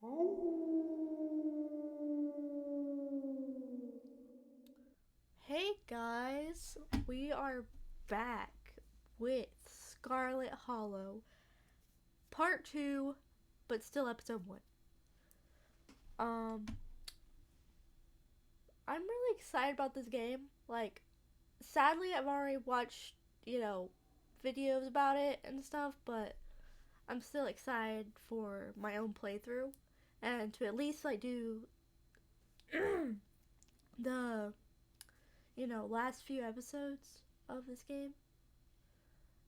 Hey guys, we are back with Scarlet Hollow, part 2, but still episode 1. Um, I'm really excited about this game. Like, sadly, I've already watched, videos about it and stuff, but I'm still excited for my own playthrough and to at least, do the, last few episodes of this game.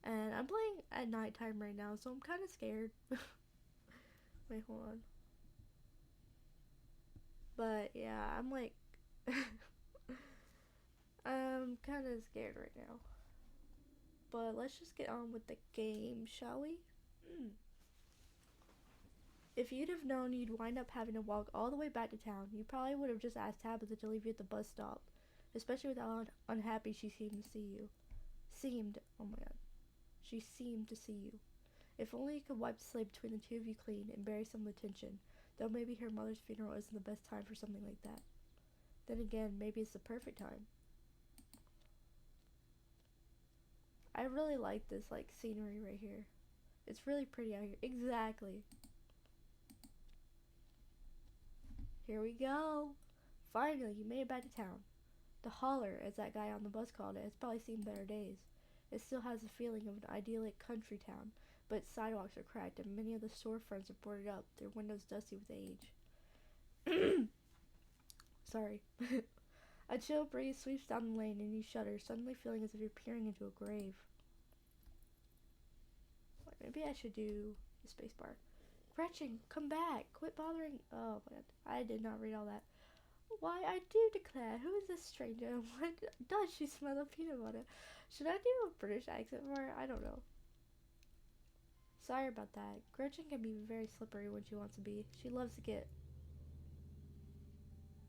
And I'm playing at nighttime right now, so I'm kind of scared. Wait, hold on. But yeah, I'm kind of scared right now. But let's just get on with the game, shall we? If you'd have known you'd wind up having to walk all the way back to town, you probably would have just asked Tabitha to leave you at the bus stop, especially with how unhappy she seemed to see you. Oh my god. She seemed to see you. If only you could wipe the slate between the two of you clean and bury some of the tension, though maybe her mother's funeral isn't the best time for something like that. Then again, maybe it's the perfect time. I really like this, scenery right here. It's really pretty out here. Exactly. Here we go. Finally, you made it back to town. The holler, as that guy on the bus called it, has probably seen better days. It still has the feeling of an idyllic country town, but its sidewalks are cracked and many of the storefronts are boarded up, their windows dusty with age. Sorry. A chill breeze sweeps down the lane and you shudder, suddenly feeling as if you're peering into a grave. Maybe I should do the spacebar. Gretchen, come back! Quit bothering. Oh my god, I did not read all that. Why, I do declare, who is this stranger and what does she smell of peanut butter? Should I do a British accent for her? I don't know. Sorry about that. Gretchen can be very slippery when she wants to be. She loves to get...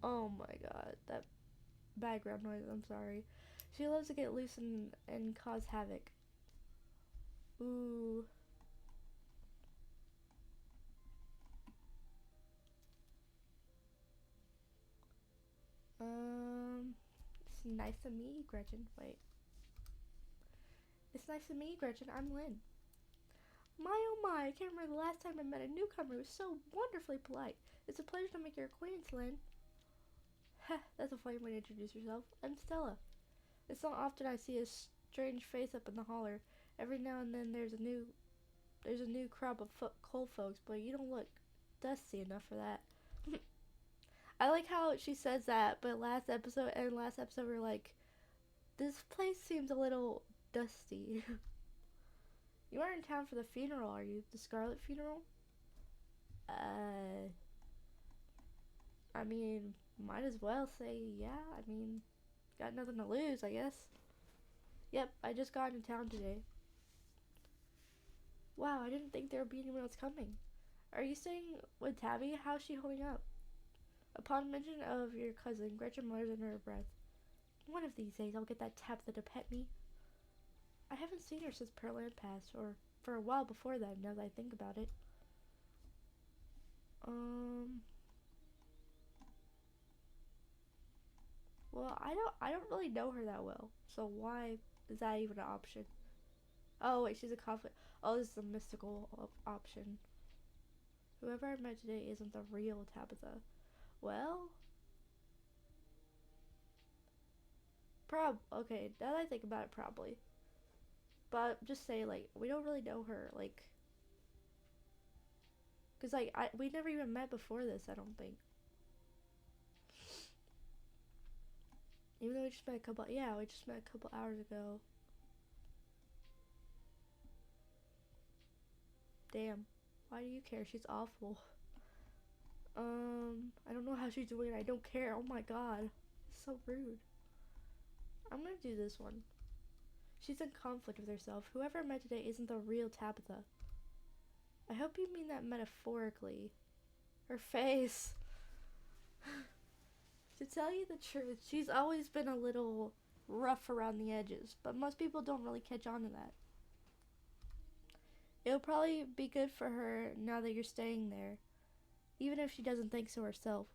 Oh my god, that background noise, I'm sorry. She loves to get loose and cause havoc. Ooh. It's nice to meet you, Gretchen. Wait. It's nice to meet you, Gretchen. I'm Lynn. My oh my, I can't remember the last time I met a newcomer who was so wonderfully polite. It's a pleasure to make your acquaintance, Lynn. Heh, that's a funny way to introduce yourself. I'm Stella. It's not often I see a strange face up in the holler. Every now and then there's a new crop of coal folks, but you don't look dusty enough for that. I like how she says that, but last episode we're like, this place seems a little dusty. You aren't in town for the funeral, are you? The Scarlet funeral? I mean, might as well say yeah. I mean, got nothing to lose, I guess. Yep, I just got into town today. Wow, I didn't think there would be anyone else coming. Are you staying with Tabby? How's she holding up? Upon mention of your cousin, Gretchen mutters under her breath. One of these days I'll get that Tabitha to pet me. I haven't seen her since Pearland passed, or for a while before that, now that I think about it. Well, I don't really know her that well, so why is that even an option? Oh, wait, she's a conflict. Oh, this is a mystical option. Whoever I met today isn't the real Tabitha. Well, okay, now that I think about it, probably. But just say, we don't really know her, because, we never even met before this, I don't think. Even though we just met a couple hours ago. Damn. Why do you care? She's awful. I don't know how she's doing it. I don't care. Oh my god. So rude. I'm gonna do this one. She's in conflict with herself. Whoever I met today isn't the real Tabitha. I hope you mean that metaphorically. Her face. To tell you the truth, she's always been a little rough around the edges, but most people don't really catch on to that. It'll probably be good for her now that you're staying there. even if she doesn't think so herself.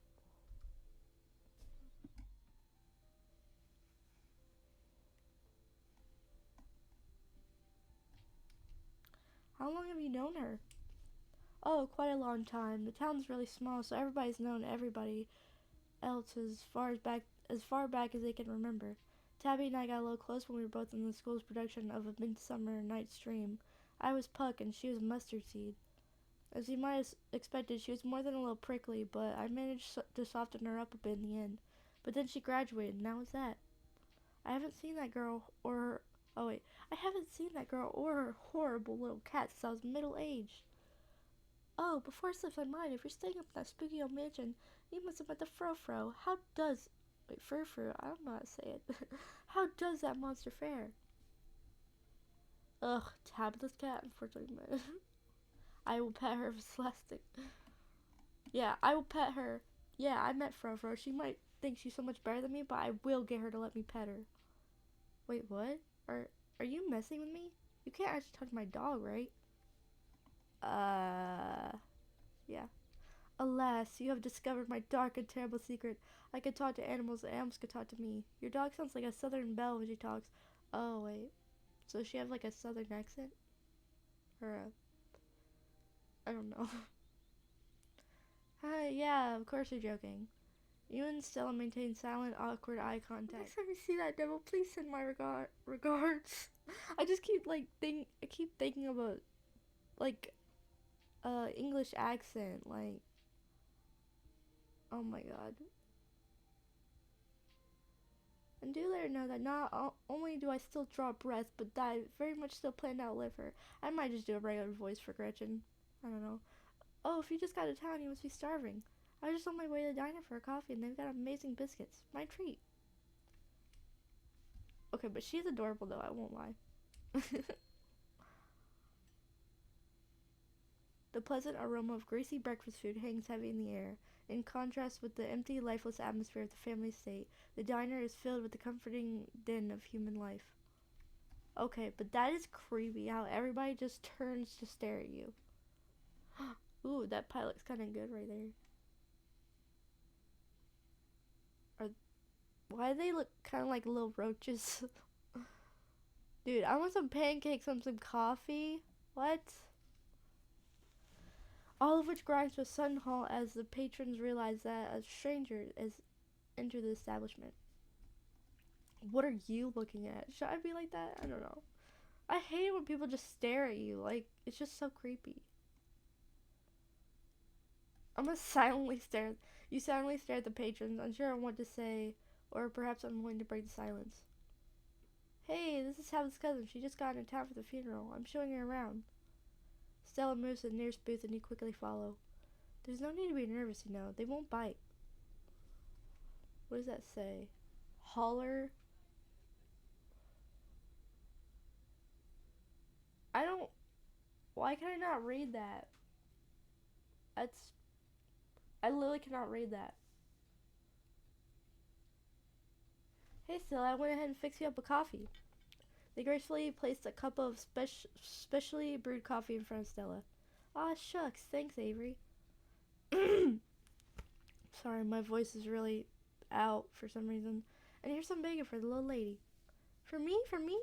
How long have you known her? Oh, quite a long time. The town's really small, so everybody's known everybody else as far back as they can remember. Tabby and I got a little close when we were both in the school's production of A Midsummer Night's Dream. I was Puck and she was Mustard Seed. As you might have expected, she was more than a little prickly, but I managed to soften her up a bit in the end. But then she graduated, and that was that. I haven't seen that girl or her. Oh wait, I haven't seen that girl or her horrible little cat since I was middle-aged. Oh, before it slips my mind, if you're staying up in that spooky old mansion, you must have met the Fro-Fro. How does... Wait, Fur-Fur, I don't know how to say it. How does that monster fare? Ugh, Tabitha's cat, unfortunately. I will pet her if it's lasting. Yeah, I will pet her. Yeah, I met Fro-Fro. She might think she's so much better than me, but I will get her to let me pet her. Wait, what? Are you messing with me? You can't actually touch my dog, right? Yeah. Alas, you have discovered my dark and terrible secret. I can talk to animals, and animals can talk to me. Your dog sounds like a southern belle when she talks. Oh, wait. So does she have like a southern accent? Or I don't know. Hi, yeah, of course you're joking. You and Stella maintain silent, awkward eye contact. Next time you see that devil, please send my regards. I just keep I keep thinking about like English accent, like, oh my god. And do let her know that not only do I still draw breath, but that I very much still plan to outlive her. I might just do a regular voice for Gretchen. I don't know. Oh, if you just got to town, you must be starving. I was just on my way to the diner for a coffee, and they've got amazing biscuits. My treat. Okay, but she's adorable, though. I won't lie. The pleasant aroma of greasy breakfast food hangs heavy in the air. In contrast with the empty, lifeless atmosphere of the family estate, the diner is filled with the comforting din of human life. Okay, but that is creepy, how everybody just turns to stare at you. Ooh, that pie looks kind of good right there. Why do they look kind of like little roaches? Dude, I want some pancakes and some coffee. What? All of which grinds to a sudden halt as the patrons realize that a stranger has entered the establishment. What are you looking at? Should I be like that? I don't know. I hate it when people just stare at you. Like, it's just so creepy. I'm gonna silently stare. You silently stare at the patrons, unsure on what to say, or perhaps unwilling to break the silence. Hey, this is Tabitha's cousin. She just got into town for the funeral. I'm showing her around. Stella moves to the nearest booth and you quickly follow. There's no need to be nervous, you know. They won't bite. What does that say? Holler? I don't... Why can I not read that? I literally cannot read that. Hey Stella, I went ahead and fixed you up a coffee. They gracefully placed a cup of specially brewed coffee in front of Stella. Aw, shucks. Thanks, Avery. Sorry, my voice is really out for some reason. And here's some bacon for the little lady. For me? For me?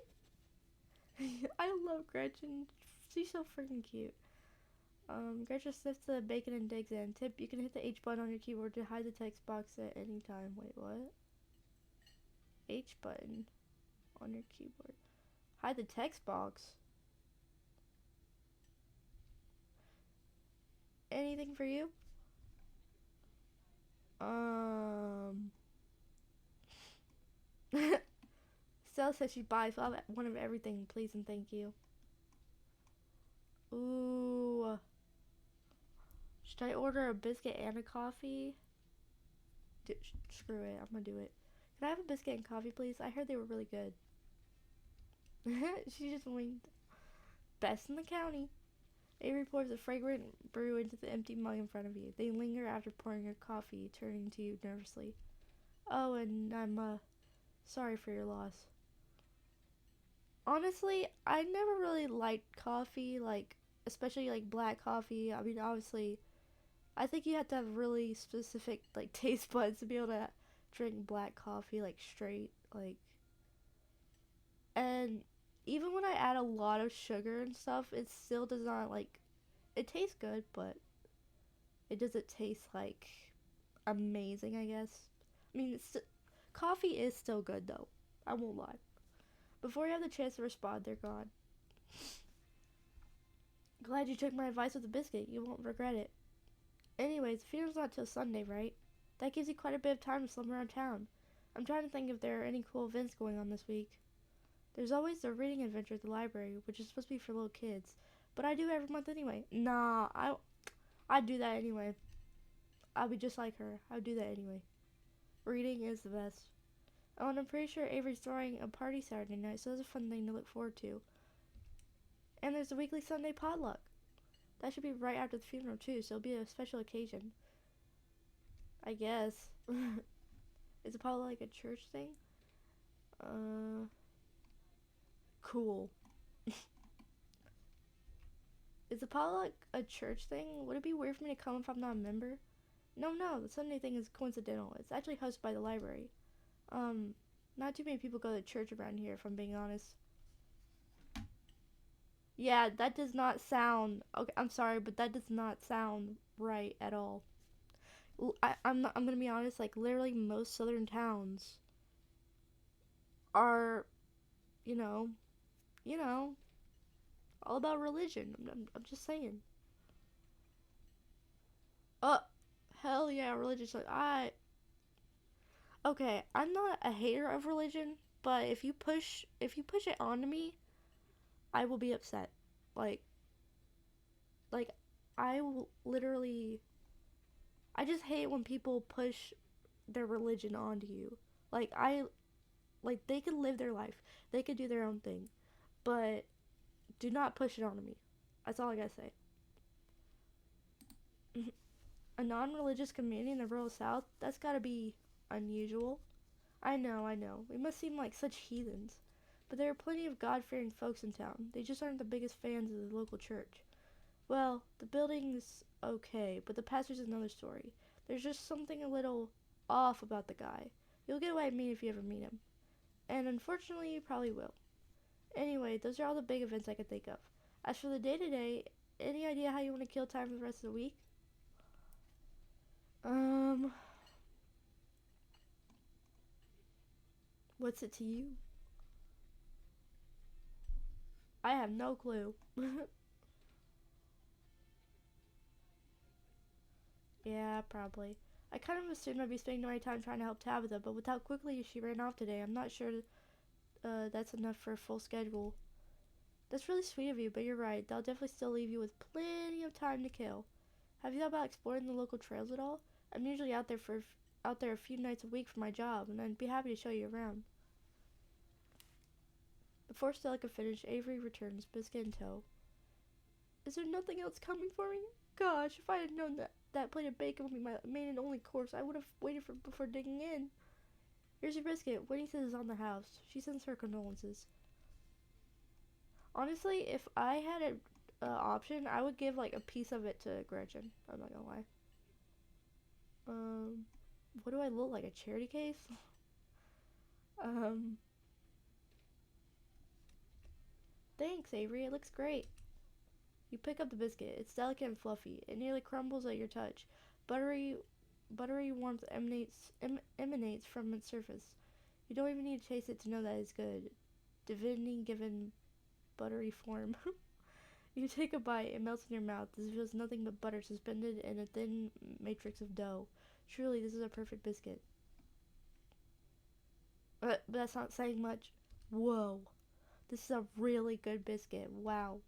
I love Gretchen. She's so freaking cute. Gretchen sniffs the bacon and digs in. Tip, you can hit the H button on your keyboard to hide the text box at any time. Wait, what? H button on your keyboard. Hide the text box. Anything for you? Stella says she buys one of everything, please and thank you. Ooh. Should I order a biscuit and a coffee? Screw it, I'm gonna do it. Can I have a biscuit and coffee, please? I heard they were really good. She just winked. Best in the county. Avery pours a fragrant brew into the empty mug in front of you. They linger after pouring your coffee, turning to you nervously. Oh, and I'm, sorry for your loss. Honestly, I never really liked coffee, like, especially, like, black coffee. I mean, obviously, I think you have to have really specific like taste buds to be able to drink black coffee like straight, like. And even when I add a lot of sugar and stuff, it still does not like. It tastes good, but it doesn't taste like amazing, I guess. I mean, coffee is still good though. I won't lie. Before you have the chance to respond, they're gone. Glad you took my advice with the biscuit. You won't regret it. Anyways, the funeral's not till Sunday, right? That gives you quite a bit of time to slum around town. I'm trying to think if there are any cool events going on this week. There's always the reading adventure at the library, which is supposed to be for little kids. But I do it every month anyway. Nah, I'd do that anyway. I'll be just like her. I would do that anyway. Reading is the best. Oh, and I'm pretty sure Avery's throwing a party Saturday night, so that's a fun thing to look forward to. And there's the weekly Sunday potluck. That should be right after the funeral too, so it'll be a special occasion. I guess. Is it potluck like a church thing? Cool. Is the potluck a church thing? Would it be weird for me to come if I'm not a member? No, the Sunday thing is coincidental. It's actually hosted by the library. Not too many people go to church around here, if I'm being honest. Yeah, that does not sound... Okay, I'm sorry, but that does not sound right at all. I'm gonna be honest, like, literally most southern towns are, you know, all about religion. I'm just saying. Hell yeah, religious. Okay, I'm not a hater of religion, but if you push it onto me, I will be upset. Like I will literally. I just hate when people push their religion onto you. Like they can live their life, they can do their own thing, but do not push it onto me. That's all I gotta say. A non-religious community in the rural South, that's gotta be unusual. I know. We must seem like such heathens. But there are plenty of God-fearing folks in town. They just aren't the biggest fans of the local church. Well, the building's okay, but the pastor's another story. There's just something a little off about the guy. You'll get what I mean if you ever meet him. And unfortunately, you probably will. Anyway, those are all the big events I could think of. As for the day-to-day, any idea how you want to kill time for the rest of the week? What's it to you? I have no clue. Yeah, probably. I kind of assumed I'd be spending my time trying to help Tabitha, but with how quickly she ran off today, I'm not sure that's enough for a full schedule. That's really sweet of you, but you're right. They'll definitely still leave you with plenty of time to kill. Have you thought about exploring the local trails at all? I'm usually out there a few nights a week for my job, and I'd be happy to show you around. Before Stella could finish, Avery returns, biscuit in tow. Is there nothing else coming for me? Gosh, if I had known that plate of bacon would be my main and only course, I would have waited before digging in. Here's your biscuit. Winnie says it's on the house. She sends her condolences. Honestly, if I had an option, I would give like a piece of it to Gretchen. I'm not gonna lie. What do I look like? A charity case? Thanks, Avery. It looks great. You pick up the biscuit. It's delicate and fluffy. It nearly crumbles at your touch. Buttery warmth emanates from its surface. You don't even need to taste it to know that it's good. Divinity given buttery form. You take a bite, it melts in your mouth. This feels nothing but butter suspended in a thin matrix of dough. Truly, this is a perfect biscuit. But that's not saying much. Whoa. This is a really good biscuit. Wow.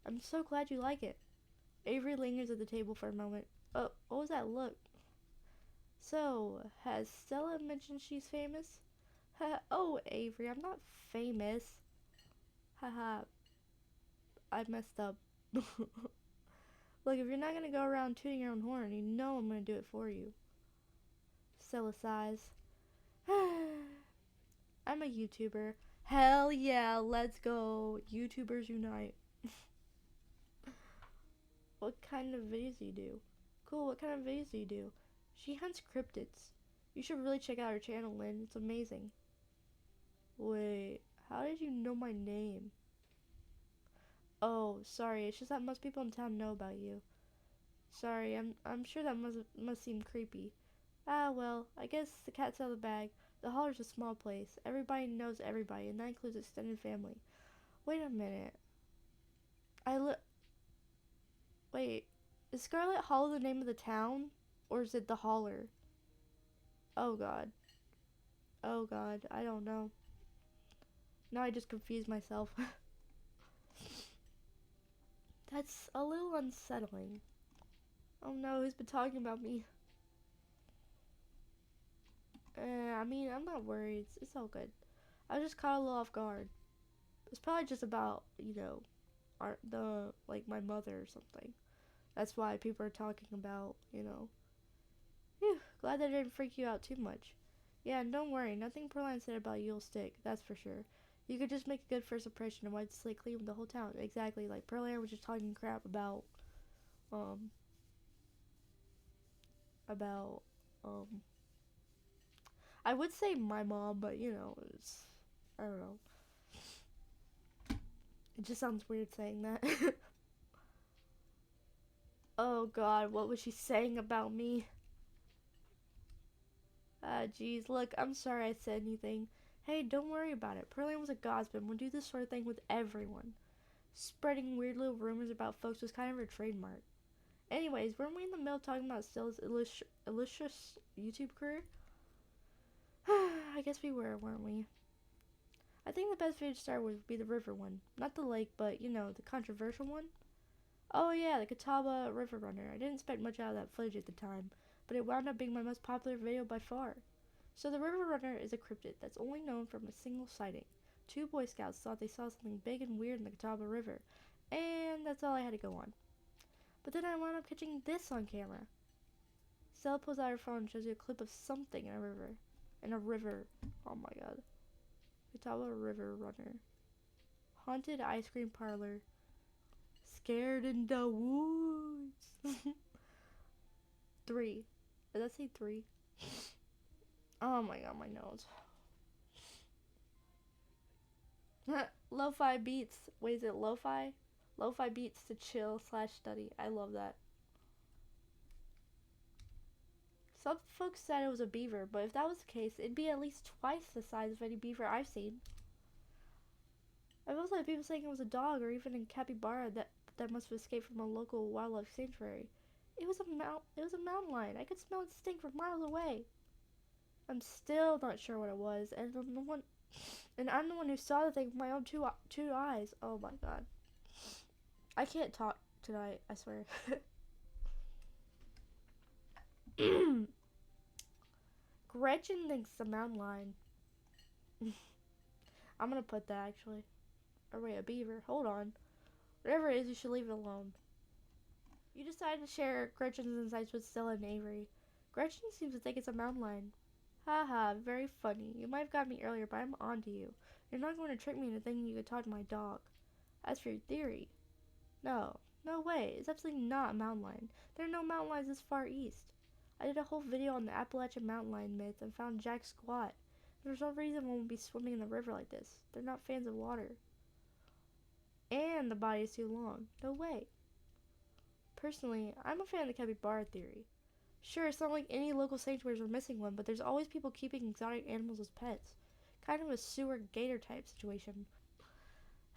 I'm so glad you like it. Avery lingers at the table for a moment. Oh, what was that look? So, has Stella mentioned she's famous? Oh, Avery, I'm not famous. Haha. I messed up. Look, if you're not gonna go around tooting your own horn, you know I'm gonna do it for you. Stella sighs. I'm a YouTuber. Hell yeah, let's go. YouTubers unite. What kind of videos do you do? Cool, what kind of videos do you do? She hunts cryptids. You should really check out her channel, Lynn. It's amazing. Wait, how did you know my name? Oh, sorry. It's just that most people in town know about you. Sorry, I'm sure that must seem creepy. Ah, well, I guess the cat's out of the bag. The Holler's a small place. Everybody knows everybody, and that includes extended family. Wait a minute. Wait, is Scarlet Hollow the name of the town? Or is it the Holler? Oh god. Oh god, I don't know. Now I just confused myself. That's a little unsettling. Oh no, who's been talking about me? I mean, I'm not worried. It's all good. I was just caught a little off guard. It's probably just about, my mother or something. That's why people are talking about. Phew, glad that didn't freak you out too much. Yeah, and don't worry, nothing Perline said about you'll stick, that's for sure. You could just make a good first impression and wipe the slate clean with the whole town. Exactly, like Perline was just talking crap about, um, about, um, I would say my mom, but I don't know. It just sounds weird saying that. Oh god, what was she saying about me? Ah, geez, look, I'm sorry I said anything. Hey, don't worry about it. Perlane was a godsman, would do this sort of thing with everyone. Spreading weird little rumors about folks was kind of her trademark. Anyways, weren't we in the middle of talking about Stella's illustrious YouTube career? I guess we were, weren't we? I think the best video to start with would be the river one. Not the lake, but, the controversial one. Oh yeah, the Catawba River Runner. I didn't expect much out of that footage at the time, but it wound up being my most popular video by far. So the River Runner is a cryptid that's only known from a single sighting. 2 Boy Scouts thought they saw something big and weird in the Catawba River, and that's all I had to go on. But then I wound up catching this on camera. Stella pulls out her phone and shows you a clip of something in a river. Oh my god. Catawba River Runner. Haunted ice cream parlor. Scared in the woods. 3. Did that say 3? Oh my god, my nose. Lo-fi beats. Wait, is it lo-fi? Lo-fi beats to chill/study. I love that. Some folks said it was a beaver, but if that was the case, it'd be at least twice the size of any beaver I've seen. I've also had people saying it was a dog or even a capybara that must have escaped from a local wildlife sanctuary. It was a mountain lion. I could smell its stink from miles away. I'm still not sure what it was, and I'm the one who saw the thing with my own two eyes. Oh my god. I can't talk tonight, I swear. Gretchen thinks the mountain lion. I'm gonna put that actually. Or wait, a beaver. Hold on. Whatever it is, you should leave it alone. You decided to share Gretchen's insights with Stella and Avery. Gretchen seems to think it's a mountain lion. Haha, very funny. You might have got me earlier, but I'm on to you. You're not going to trick me into thinking you could talk to my dog. As for your theory, no way. It's absolutely not a mountain lion. There are no mountain lions this far east. I did a whole video on the Appalachian mountain lion myth and found Jack squat. There's no reason one would be swimming in the river like this. They're not fans of water. And the body is too long. No way. Personally, I'm a fan of the capybara theory. Sure, it's not like any local sanctuaries were missing one, but there's always people keeping exotic animals as pets. Kind of a sewer gator type situation.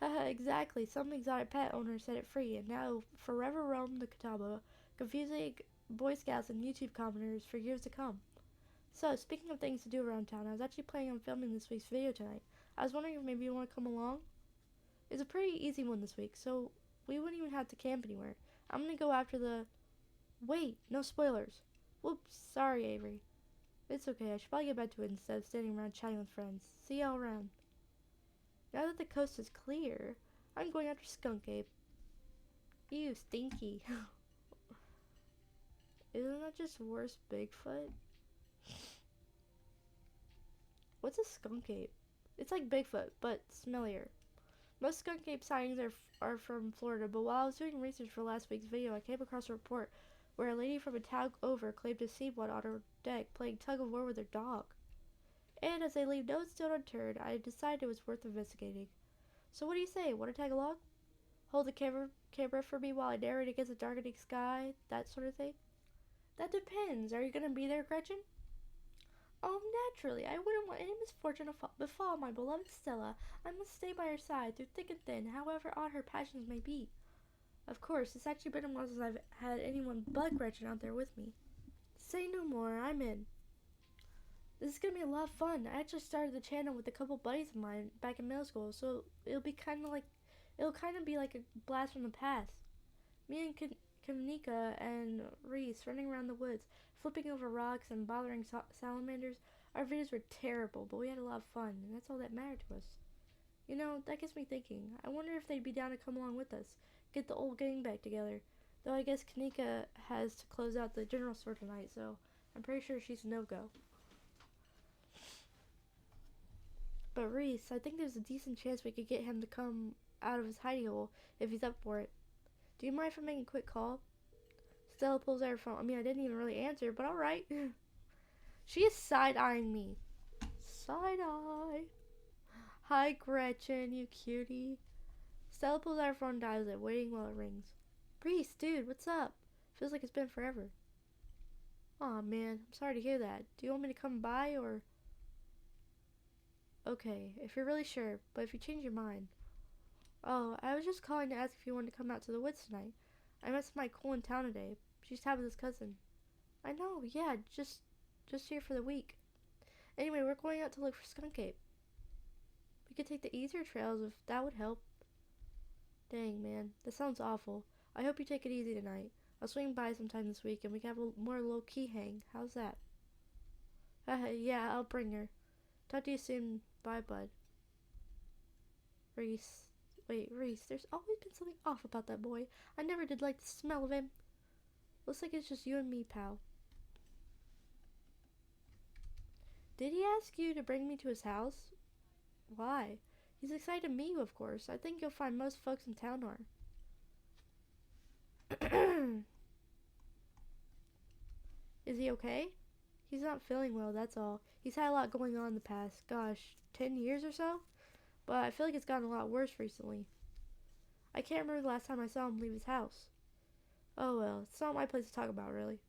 Haha, exactly. Some exotic pet owner set it free, and now forever roam the Catawba, confusing Boy Scouts and YouTube commenters for years to come. So, speaking of things to do around town, I was actually planning on filming this week's video tonight. I was wondering if maybe you want to come along? It's a pretty easy one this week, so we wouldn't even have to camp anywhere. I'm gonna go after the... Wait, no spoilers. Whoops, sorry Avery. It's okay, I should probably get back to it instead of standing around chatting with friends. See y'all around. Now that the coast is clear, I'm going after Skunk Ape. Ew, stinky. Isn't that just worse Bigfoot? What's a skunk ape? It's like Bigfoot, but smellier. Most skunk ape sightings are from Florida, but while I was doing research for last week's video, I came across a report where a lady from a town over claimed to see one on her deck playing tug of war with her dog. And as they leave no stone unturned, I decided it was worth investigating. So what do you say? Want to tag along? Hold the camera for me while I narrate against the darkening sky, that sort of thing? That depends. Are you going to be there, Gretchen? Oh, naturally. I wouldn't want any misfortune to befall my beloved Stella. I must stay by her side through thick and thin, however odd her passions may be. Of course, it's actually been a while since I've had anyone but Gretchen out there with me. Say no more. I'm in. This is going to be a lot of fun. I actually started the channel with a couple buddies of mine back in middle school, so it'll kind of be like a blast from the past. Me and Kanika and Reese running around the woods, flipping over rocks and bothering salamanders. Our videos were terrible, but we had a lot of fun, and that's all that mattered to us. You know, that gets me thinking. I wonder if they'd be down to come along with us, get the old gang back together. Though I guess Kanika has to close out the general store tonight, so I'm pretty sure she's no-go. But Reese, I think there's a decent chance we could get him to come out of his hidey hole if he's up for it. Do you mind if I make a quick call? Stella pulls out her phone. I mean, I didn't even really answer, but alright. She is side-eyeing me. Side-eye. Hi, Gretchen, you cutie. Stella pulls out her phone and dials it, waiting while it rings. Reese, dude, what's up? Feels like it's been forever. Aw, man, I'm sorry to hear that. Do you want me to come by, or... Okay, if you're really sure, but if you change your mind. Oh, I was just calling to ask if you wanted to come out to the woods tonight. I met somebody cool in town today. She's Tabitha's cousin. I know, yeah, just here for the week. Anyway, we're going out to look for skunk ape. We could take the easier trails if that would help. Dang, man, that sounds awful. I hope you take it easy tonight. I'll swing by sometime this week and we can have a more low-key hang. How's that? Yeah, I'll bring her. Talk to you soon. Bye, bud. Reese. Wait, Reese, there's always been something off about that boy. I never did like the smell of him. Looks like it's just you and me, pal. Did he ask you to bring me to his house? Why? He's excited to meet you, of course. I think you'll find most folks in town are. Is he okay? He's not feeling well, that's all. He's had a lot going on in the past, 10 years or so? But I feel like it's gotten a lot worse recently. I can't remember the last time I saw him leave his house. Oh well, it's not my place to talk about, really.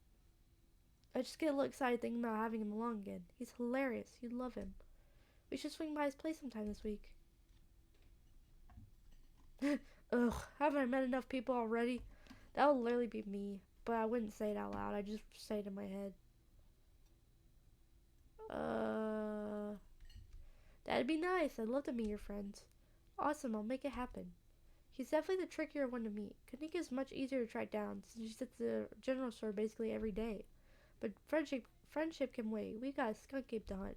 I just get a little excited thinking about having him along again. He's hilarious. You'd love him. We should swing by his place sometime this week. Ugh, haven't I met enough people already? That would literally be me, but I wouldn't say it out loud. I'd just say it in my head. That'd be nice. I'd love to meet your friends. Awesome, I'll make it happen. He's definitely the trickier one to meet. Kanika's much easier to track down since she's at the general store basically every day. But friendship can wait. We got a skunk ape to hunt.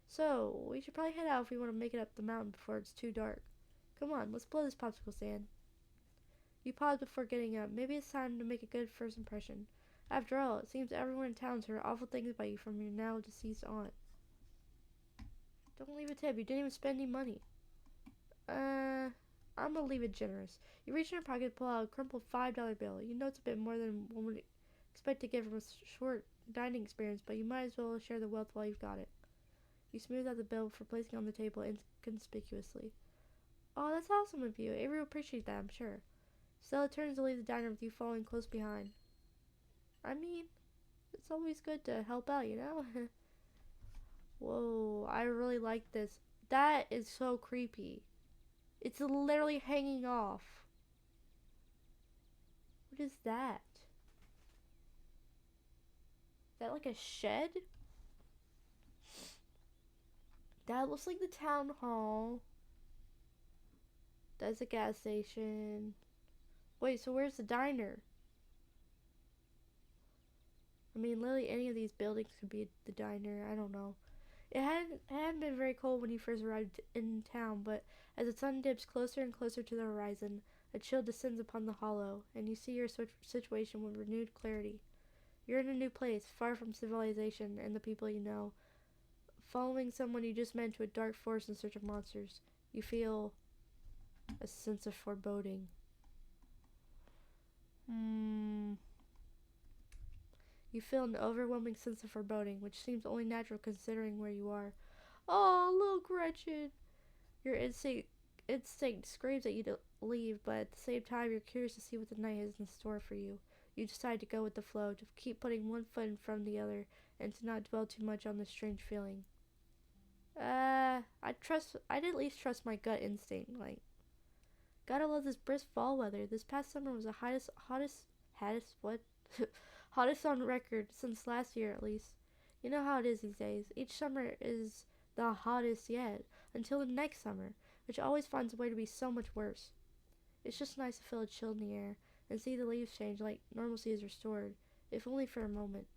So, we should probably head out if we want to make it up the mountain before it's too dark. Come on, let's blow this popsicle stand. You pause before getting up. Maybe it's time to make a good first impression. After all, it seems everyone in town's heard awful things about you from your now deceased aunt. Don't leave a tip. You didn't even spend any money. I'm gonna leave it generous. You reach in your pocket, pull out a crumpled $5 bill. You know it's a bit more than one would expect to get from a short dining experience, but you might as well share the wealth while you've got it. You smooth out the bill for placing it on the table inconspicuously. Oh, that's awesome of you. Avery will appreciate that, I'm sure. Stella turns to leave the diner with you following close behind. I mean, it's always good to help out, you know? Whoa, I really like this. That is so creepy. It's literally hanging off. What is that? Is that like a shed? That looks like the town hall. That's a gas station. Wait, so where's the diner? I mean, literally any of these buildings could be the diner. I don't know. It hadn't been very cold when you first arrived in town, but as the sun dips closer and closer to the horizon, a chill descends upon the hollow, and you see your situation with renewed clarity. You're in a new place, far from civilization and the people you know, following someone you just met to a dark forest in search of monsters. You feel a sense of foreboding. You feel an overwhelming sense of foreboding, which seems only natural considering where you are. Oh, little Gretchen! Your instinct screams at you to leave, but at the same time, you're curious to see what the night has in store for you. You decide to go with the flow, to keep putting one foot in front of the other, and to not dwell too much on this strange feeling. I'd at least trust my gut instinct. Like, gotta love this brisk fall weather. This past summer was the hottest hottest on record since last year at least. You know how it is these days. Each summer is the hottest yet, until the next summer, which always finds a way to be so much worse. It's just nice to feel a chill in the air, and see the leaves change like normalcy is restored, if only for a moment.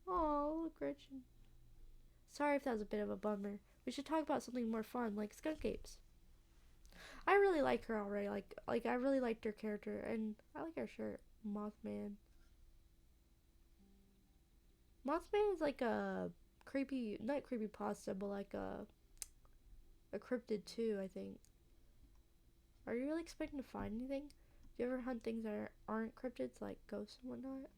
Oh, Gretchen. Sorry if that was a bit of a bummer. We should talk about something more fun, like skunk apes. I really like her already. Like I really liked her character, and I like her shirt. Mothman. Mothman is like a creepy, not creepy pasta, but like a cryptid too, I think. Are you really expecting to find anything? Do you ever hunt things that aren't cryptids, like ghosts and whatnot?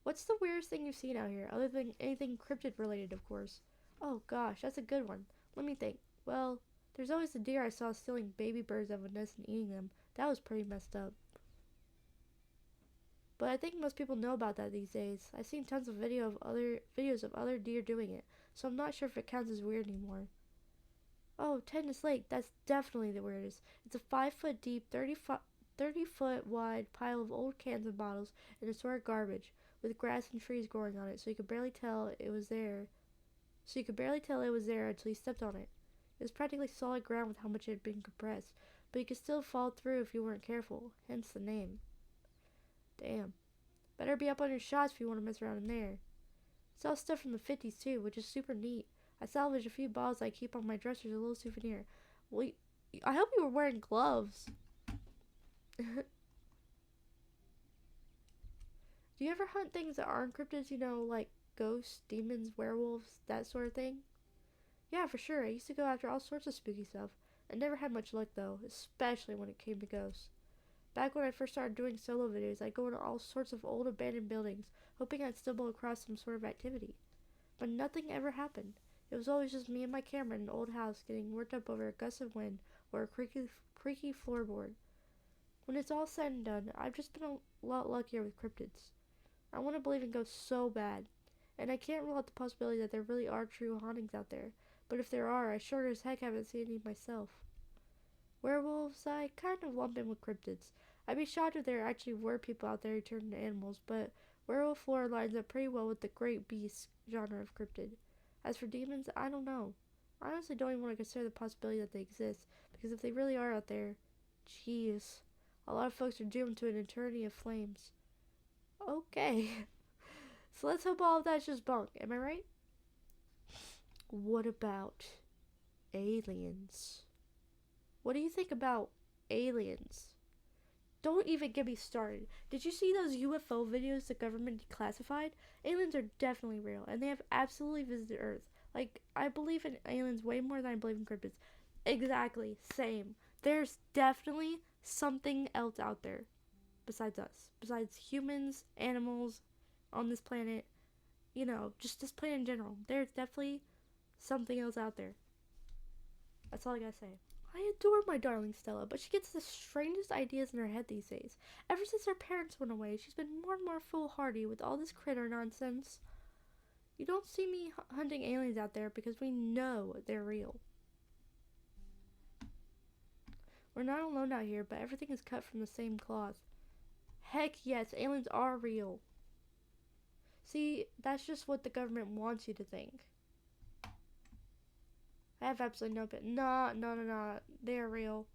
What's the weirdest thing you've seen out here, other than anything cryptid related, of course? Oh gosh, that's a good one. Let me think. Well, there's always the deer I saw stealing baby birds out of a nest and eating them. That was pretty messed up. But I think most people know about that these days. I've seen tons of videos of other deer doing it, so I'm not sure if it counts as weird anymore. Oh, Tennis Lake, that's definitely the weirdest. It's a 5 foot deep, 30 foot wide pile of old cans and bottles and assorted garbage, with grass and trees growing on it, so you could barely tell it was there. Until you stepped on it. It was practically solid ground with how much it had been compressed, but you could still fall through if you weren't careful, hence the name. Damn. Better be up on your shots if you want to mess around in there. It's all stuff from the 50s too, which is super neat. I salvaged a few bottles I keep on my dresser as a little souvenir. Well, I hope you were wearing gloves. Do you ever hunt things that aren't cryptids, like ghosts, demons, werewolves, that sort of thing? Yeah, for sure. I used to go after all sorts of spooky stuff. I never had much luck though, especially when it came to ghosts. Back when I first started doing solo videos, I'd go into all sorts of old abandoned buildings, hoping I'd stumble across some sort of activity. But nothing ever happened. It was always just me and my camera in an old house getting worked up over a gust of wind or a creaky floorboard. When it's all said and done, I've just been a lot luckier with cryptids. I want to believe in ghosts so bad, and I can't rule out the possibility that there really are true hauntings out there, but if there are, I sure as heck haven't seen any myself. Werewolves, I kind of lump in with cryptids. I'd be shocked if there actually were people out there who turned into animals, but werewolf lore lines up pretty well with the great beast genre of cryptid. As for demons, I don't know. I honestly don't even want to consider the possibility that they exist, because if they really are out there, jeez, a lot of folks are doomed to an eternity of flames. Okay. So let's hope all of that's just bunk, am I right? What about aliens? What do you think about aliens? Don't even get me started. Did you see those UFO videos the government declassified? Aliens are definitely real, and they have absolutely visited Earth. Like, I believe in aliens way more than I believe in cryptids. Exactly, same. There's definitely something else out there besides us. Besides humans, animals on this planet, just this planet in general. There's definitely something else out there. That's all I gotta say. I adore my darling Stella, but she gets the strangest ideas in her head these days. Ever since her parents went away, she's been more and more foolhardy with all this critter nonsense. You don't see me hunting aliens out there because we know they're real. We're not alone out here, but everything is cut from the same cloth. Heck yes, aliens are real. See, that's just what the government wants you to think. I have absolutely no bit. No. They are real.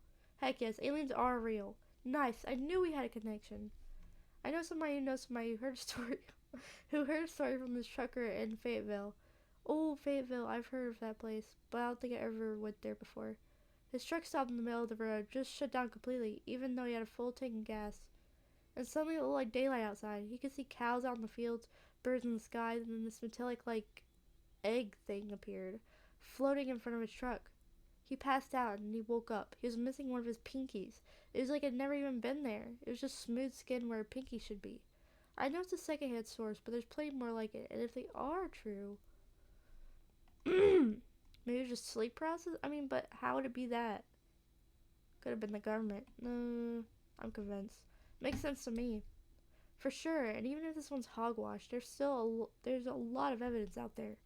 Heck yes, aliens are real. Nice. I knew we had a connection. I know somebody who knows somebody who heard a story from this trucker in Fayetteville. Oh, Fayetteville, I've heard of that place, but I don't think I ever went there before. His truck stopped in the middle of the road, just shut down completely, even though he had a full tank of gas. And suddenly it looked like daylight outside. He could see cows out in the fields, birds in the sky, and then this metallic, egg thing appeared, floating in front of his truck. He passed out and he woke up. He was missing one of his pinkies. It was like it never even been there. It was just smooth skin where a pinky should be. I know it's a secondhand source, but there's plenty more like it. And if they are true, maybe it's just sleep paralysis? I mean, but how would it be that? Could have been the government. No, I'm convinced. Makes sense to me. For sure, and even if this one's hogwash, there's a lot of evidence out there.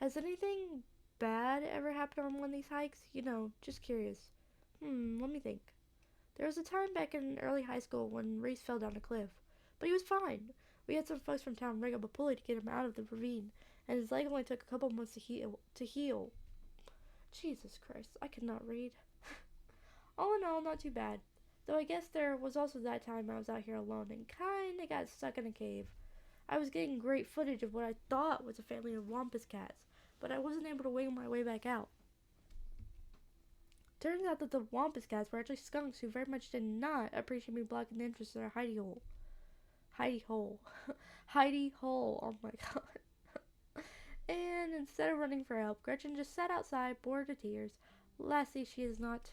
Has anything bad ever happened on one of these hikes? You know, just curious. Let me think. There was a time back in early high school when Reese fell down a cliff, but he was fine. We had some folks from town rig up a pulley to get him out of the ravine, and his leg only took a couple months to heal. Jesus Christ, I could not read. All in all, not too bad. Though I guess there was also that time I was out here alone and kinda got stuck in a cave. I was getting great footage of what I thought was a family of wampus cats, but I wasn't able to wiggle my way back out. Turns out that the wampus cats were actually skunks who very much did not appreciate me blocking the entrance to their hidey hole. Hidey hole. Hidey hole. Oh my god. And instead of running for help, Gretchen just sat outside, bored to tears. Lassie, she is not...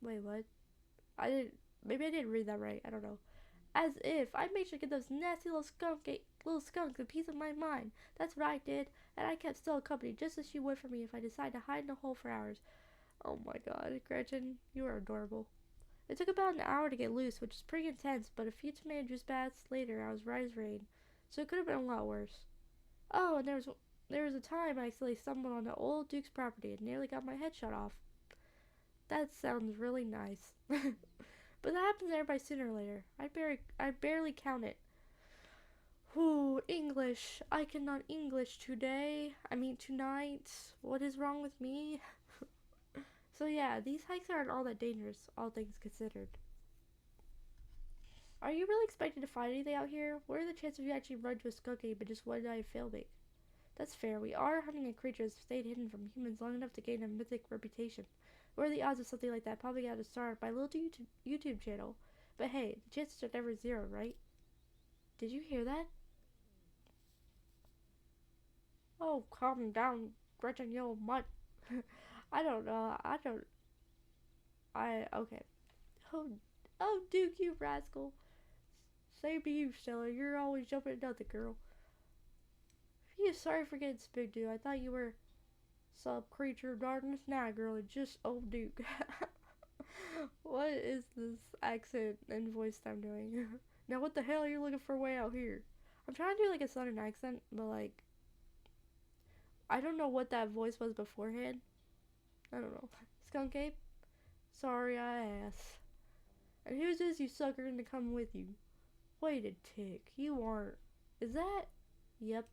Wait, what? Maybe I didn't read that right. I don't know. As if I made sure to get those nasty little skunks a piece of my mind. That's what I did, and I kept still company just as she would for me if I decided to hide in a hole for hours. Oh my god, Gretchen, you are adorable. It took about an hour to get loose, which is pretty intense, but a few tomato juice baths later, I was right as rain, so it could have been a lot worse. Oh, and there was a time I accidentally stumbled on the old Duke's property and nearly got my head shot off. That sounds really nice. But that happens to everybody sooner or later. I barely count it. Whew, English. I cannot English today. I mean tonight. What is wrong with me? So yeah, these hikes aren't all that dangerous, all things considered. Are you really expected to find anything out here? What are the chances you actually run to a skunk ape and just one night of filming? That's fair. We are hunting a creature that's stayed hidden from humans long enough to gain a mythic reputation. What are the odds of something like that popping out to start my little YouTube channel? But hey, the chances are never zero, right? Did you hear that? Oh, calm down, Gretchen, you old mutt. I don't know. Okay. Oh, Duke, you rascal. Same to you, Stella. You're always jumping at nothing, girl. Phew, sorry for getting spooked, dude. I thought you were some creature of darkness. Nah, girl, it's just old Duke. What is this accent and voice that I'm doing? Now, what the hell are you looking for way out here? I'm trying to do like a southern accent, but like, I don't know what that voice was beforehand. I don't know. Skunk ape? Sorry, I asked. And who's this you sucker into come with you? Wait a tick. You aren't. Is that? Yep.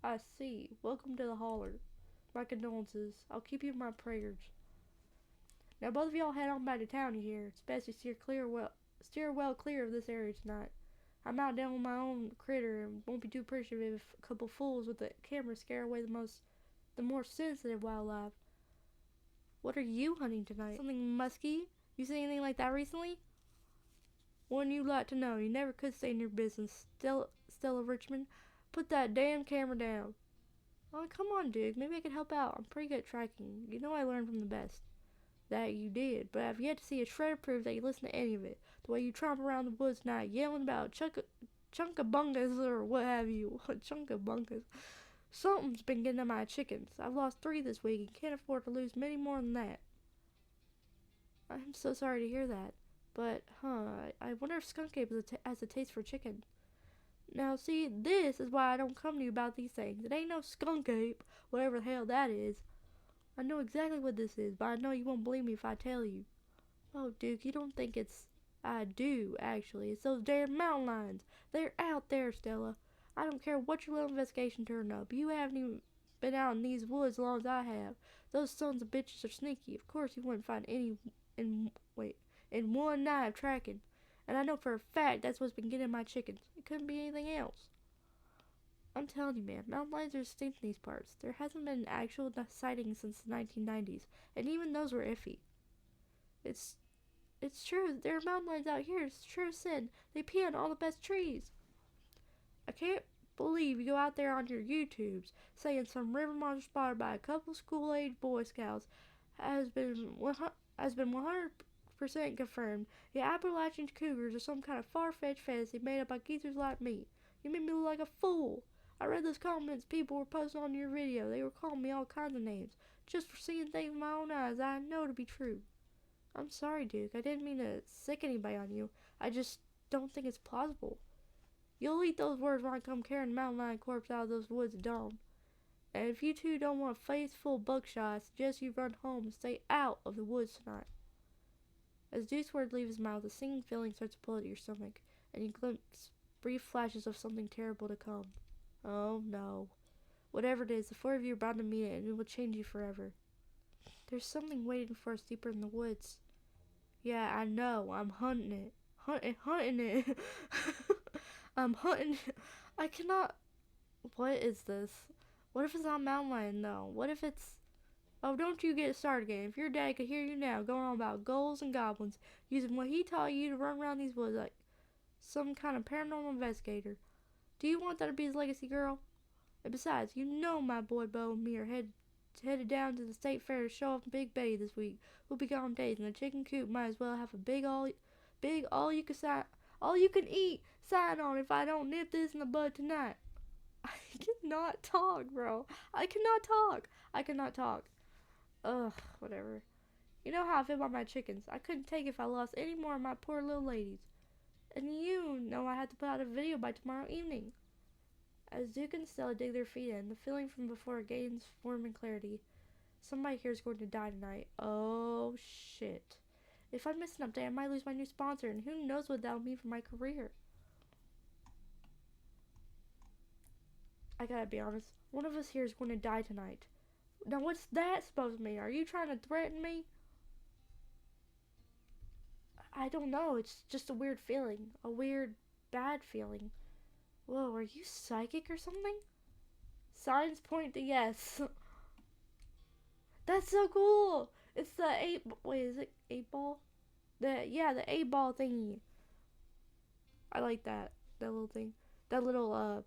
I see. Welcome to the holler. My condolences. I'll keep you in my prayers. Now both of y'all head on back to town, you hear. It's best you steer well clear of this area tonight. I'm out down with my own critter and won't be too appreciative if a couple fools with the camera scare away the more sensitive wildlife. What are you hunting tonight? Something musky? You seen anything like that recently? Wouldn't you like to know? You never could stay in your business. Stella Richmond, put that damn camera down. Oh, come on, Duke. Maybe I can help out. I'm pretty good at tracking. You know I learned from the best. That you did, but I've yet to see a shred of proof that you listen to any of it. The way you tromp around the woods tonight, yelling about chunkabungas or what have you. Chunkabungas. Something's been getting to my chickens. I've lost 3 this week and can't afford to lose many more than that. I'm so sorry to hear that. But, I wonder if Skunk Ape has a taste for chicken. Now, see, this is why I don't come to you about these things. It ain't no Skunk Ape, whatever the hell that is. I know exactly what this is, but I know you won't believe me if I tell you. Oh, Duke, you don't think it's... I do, actually. It's those damn mountain lions. They're out there, Stella. I don't care what your little investigation turned up. You haven't even been out in these woods as long as I have. Those sons of bitches are sneaky. Of course you wouldn't find any in one night of tracking. And I know for a fact that's what's been getting my chickens. It couldn't be anything else. I'm telling you, man, mountain lions are extinct in these parts. There hasn't been an actual sighting since the 1990s, and even those were iffy. It's true. There are mountain lions out here. It's true sin. They pee on all the best trees. I can't believe you go out there on your YouTubes saying some river monster spotted by a couple school-age Boy Scouts has been 100% confirmed. The Appalachian Cougars are some kind of far-fetched fantasy made up by geezers like me. You made me look like a fool. I read those comments people were posting on your video. They were calling me all kinds of names just for seeing things with my own eyes I know to be true. I'm sorry, Duke. I didn't mean to sick anybody on you. I just don't think it's plausible. You'll eat those words when I come carrying a mountain lion corpse out of those woods at dawn. And if you two don't want a face full of buckshot, I suggest you run home and stay out of the woods tonight. As Duke's words leave his mouth, a stinging feeling starts to pull at your stomach, and you glimpse brief flashes of something terrible to come. Oh no. Whatever it is, the four of you are bound to meet it, and it will change you forever. There's something waiting for us deeper in the woods. Yeah, I know. I'm hunting it. Hunting it. I'm hunting it. I cannot... What is this? What if it's not mountain lion, though? What if it's... Oh, don't you get started again. If your dad could hear you now going on about ghouls and goblins, using what he taught you to run around these woods like some kind of paranormal investigator. Do you want that to be his legacy, girl? And besides, you know my boy Bo and me are headed down to the state fair to show off Big Betty this week. We'll be gone days, and the chicken coop might as well have a big all you can eat sign on if I don't nip this in the bud tonight. I cannot talk, bro. I cannot talk. Ugh, whatever. You know how I feel about my chickens. I couldn't take it if I lost any more of my poor little ladies. And you know I have to put out a video by tomorrow evening. As Duke and Stella dig their feet in, the feeling from before gains form and clarity. Somebody here is going to die tonight. Oh, shit. If I miss an update, I might lose my new sponsor, and who knows what that'll mean for my career. I gotta be honest. One of us here is going to die tonight. Now, what's that supposed to mean? Are you trying to threaten me? I don't know. It's just a weird feeling. A weird, bad feeling. Whoa, are you psychic or something? Signs point to yes. That's so cool. It's the is it 8-ball? The 8-ball thingy. I like that. That little thing. That little,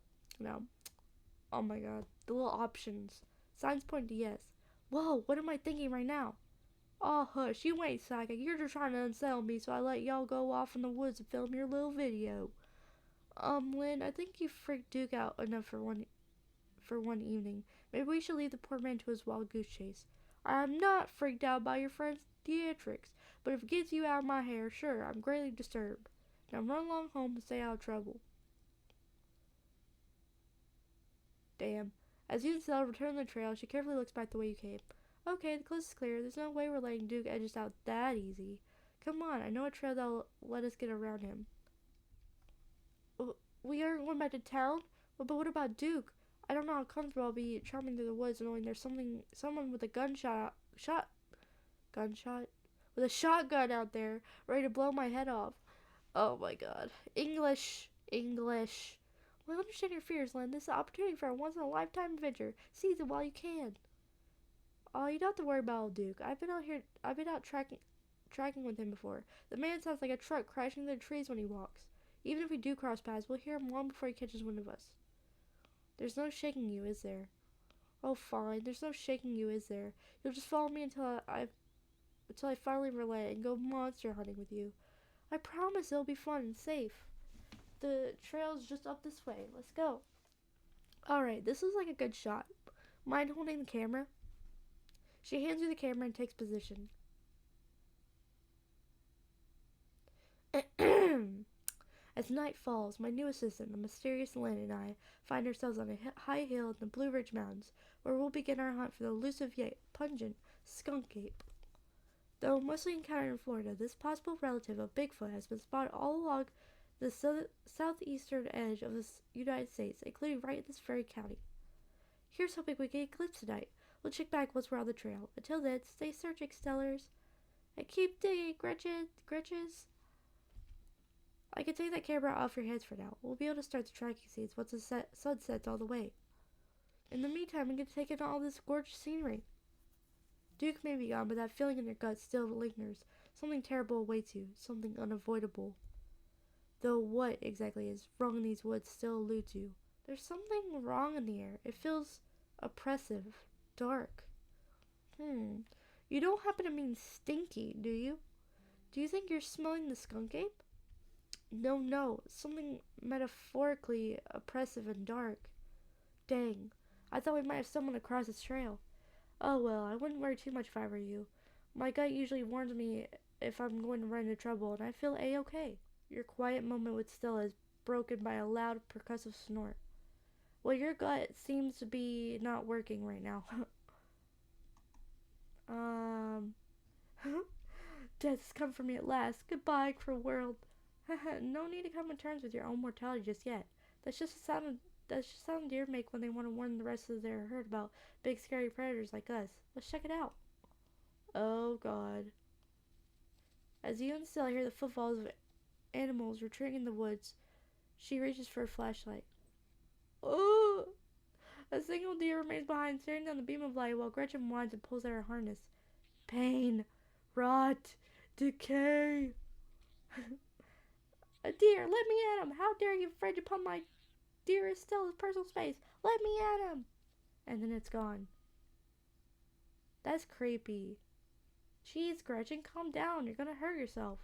oh my god. The little options. Signs point to yes. Whoa, what am I thinking right now? Oh, hush, you ain't psychic. You're just trying to unsettle me, so I let y'all go off in the woods and film your little video. Lynn, I think you freaked Duke out enough for one evening. Maybe we should leave the poor man to his wild goose chase. I am not freaked out by your friend's theatrics, but if it gets you out of my hair, sure, I'm greatly disturbed. Now run along home and stay out of trouble. Damn. As you and Stella return to the trail, she carefully looks back the way you came. Okay, the coast is clear. There's no way we're letting Duke edge us out that easy. Come on, I know a trail that'll let us get around him. We aren't going back to town? Well, but what about Duke? I don't know how comfortable I'll be tromping through the woods knowing there's someone with a with a shotgun out there, ready to blow my head off. Oh my god. English. Well, I understand your fears, Lynn. This is an opportunity for a once-in-a-lifetime adventure. Seize it while you can. Oh, you don't have to worry about old Duke. I've been out tracking with him before. The man sounds like a truck crashing into the trees when he walks. Even if we do cross paths, we'll hear him long before he catches wind of us. There's no shaking you, is there? Oh, fine. There's no shaking you, is there? You'll just follow me until I finally relent and go monster hunting with you. I promise it'll be fun and safe. The trail's just up this way. Let's go. Alright, this is like a good shot. Mind holding the camera? She hands you the camera and takes position. As night falls, my new assistant, the mysterious Lynn, and I find ourselves on a high hill in the Blue Ridge Mountains, where we'll begin our hunt for the elusive yet pungent skunk ape. Though mostly encountered in Florida, this possible relative of Bigfoot has been spotted all along the southeastern edge of the United States, including right in this very county. Here's hoping we get a glimpse tonight. We'll check back once we're on the trail. Until then, stay searching, Stellars. And keep digging, Gretches. I can take that camera off your heads for now. We'll be able to start the tracking scenes once the sun sets all the way. In the meantime, I'm going to take in all this gorgeous scenery. Duke may be gone, but that feeling in your gut still lingers. Something terrible awaits you. Something unavoidable. Though what exactly is wrong in these woods still eludes you. There's something wrong in the air. It feels oppressive, dark. You don't happen to mean stinky, do you? Do you think you're smelling the skunk ape? No, something metaphorically oppressive and dark. Dang, I thought we might have stumbled across its trail. Oh well, I wouldn't worry too much if I were you. My gut usually warns me if I'm going to run into trouble, and I feel A-okay. Your quiet moment with Stella is broken by a loud, percussive snort. Well, your gut seems to be not working right now. Death has come for me at last. Goodbye, cruel world. No need to come to terms with your own mortality just yet. That's just the sound deer make when they want to warn the rest of their herd about big scary predators like us. Let's check it out. Oh God. As you and Stella hear the footfalls of animals retreating in the woods, she reaches for a flashlight. Oh! A single deer remains behind, staring down the beam of light while Gretchen whines and pulls at her harness. Pain, rot, decay. A deer, let me at him! How dare you infringe upon my dearest Stella's personal space? Let me at him! And then it's gone. That's creepy. Jeez, Gretchen, calm down. You're gonna hurt yourself.